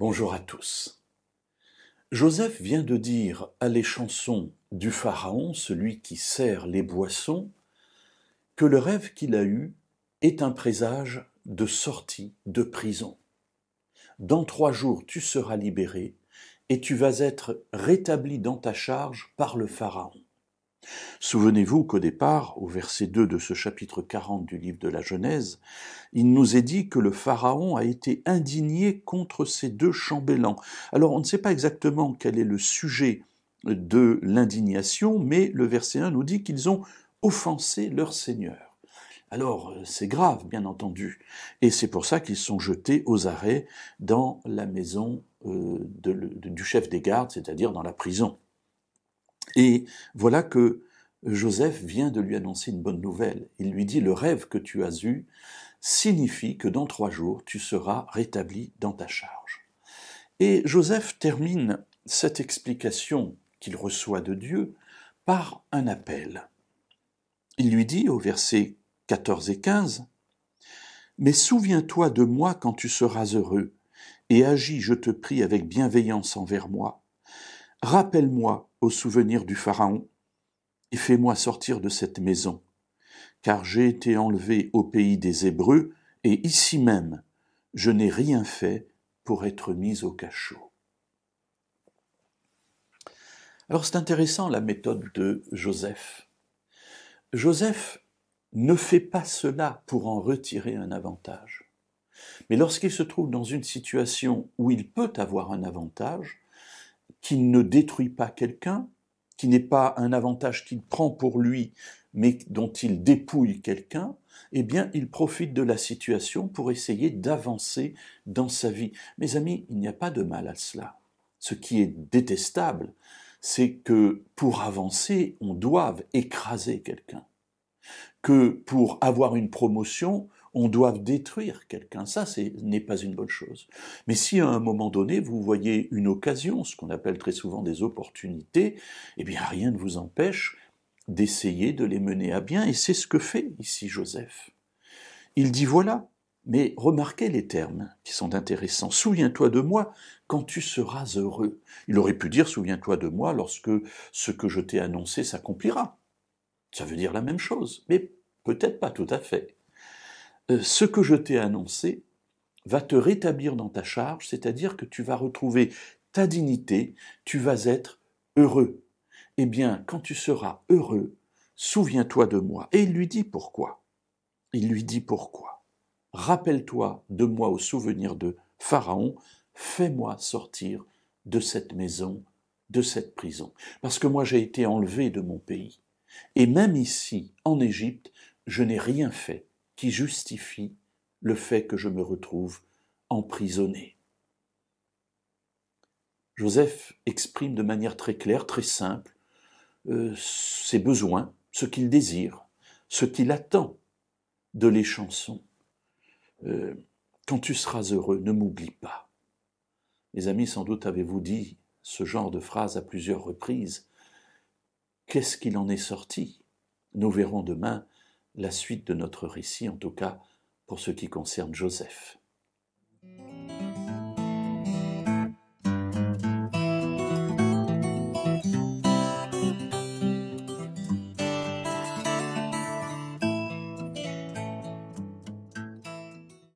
Bonjour à tous. Joseph vient de dire à l'échanson du Pharaon, celui qui sert les boissons, que le rêve qu'il a eu est un présage de sortie de prison. Dans 3 jours, tu seras libéré et tu vas être rétabli dans ta charge par le Pharaon. Souvenez-vous qu'au départ, au verset 2 de ce chapitre 40 du livre de la Genèse, il nous est dit que le Pharaon a été indigné contre ces 2 chambellans. Alors on ne sait pas exactement quel est le sujet de l'indignation, mais le verset 1 nous dit qu'ils ont offensé leur Seigneur. Alors c'est grave, bien entendu, et c'est pour ça qu'ils sont jetés aux arrêts dans la maison du chef des gardes, c'est-à-dire dans la prison. Et voilà que Joseph vient de lui annoncer une bonne nouvelle. Il lui dit « Le rêve que tu as eu signifie que dans 3 jours, tu seras rétabli dans ta charge. » Et Joseph termine cette explication qu'il reçoit de Dieu par un appel. Il lui dit au verset 14 et 15 « Mais souviens-toi de moi quand tu seras heureux, et agis, je te prie, avec bienveillance envers moi. Rappelle-moi au souvenir du Pharaon, et fais-moi sortir de cette maison, car j'ai été enlevé au pays des Hébreux, et ici même, je n'ai rien fait pour être mis au cachot. » Alors c'est intéressant la méthode de Joseph. Joseph ne fait pas cela pour en retirer un avantage. Mais lorsqu'il se trouve dans une situation où il peut avoir un avantage, qui ne détruit pas quelqu'un, qui n'est pas un avantage qu'il prend pour lui, mais dont il dépouille quelqu'un, eh bien, il profite de la situation pour essayer d'avancer dans sa vie. Mes amis, il n'y a pas de mal à cela. Ce qui est détestable, c'est que pour avancer, on doive écraser quelqu'un. Que pour avoir une promotion, on doit détruire quelqu'un. Ça, n'est pas une bonne chose. Mais si à un moment donné, vous voyez une occasion, ce qu'on appelle très souvent des opportunités, eh bien, rien ne vous empêche d'essayer de les mener à bien. Et c'est ce que fait ici Joseph. Il dit voilà, mais remarquez les termes qui sont intéressants. Souviens-toi de moi quand tu seras heureux. Il aurait pu dire souviens-toi de moi lorsque ce que je t'ai annoncé s'accomplira. Ça veut dire la même chose, mais peut-être pas tout à fait. Ce que je t'ai annoncé va te rétablir dans ta charge, c'est-à-dire que tu vas retrouver ta dignité, tu vas être heureux. Eh bien, quand tu seras heureux, souviens-toi de moi. Et il lui dit pourquoi. Il lui dit pourquoi. Rappelle-toi de moi au souvenir de Pharaon, fais-moi sortir de cette maison, de cette prison. Parce que moi j'ai été enlevé de mon pays. Et même ici, en Égypte, je n'ai rien fait qui justifie le fait que je me retrouve emprisonné. Joseph exprime de manière très claire, très simple, ses besoins, ce qu'il désire, ce qu'il attend de l'échanson. Quand tu seras heureux, ne m'oublie pas. Mes amis, sans doute avez-vous dit ce genre de phrase à plusieurs reprises. Qu'est-ce qu'il en est sorti? Nous verrons demain la suite de notre récit, en tout cas pour ce qui concerne Joseph.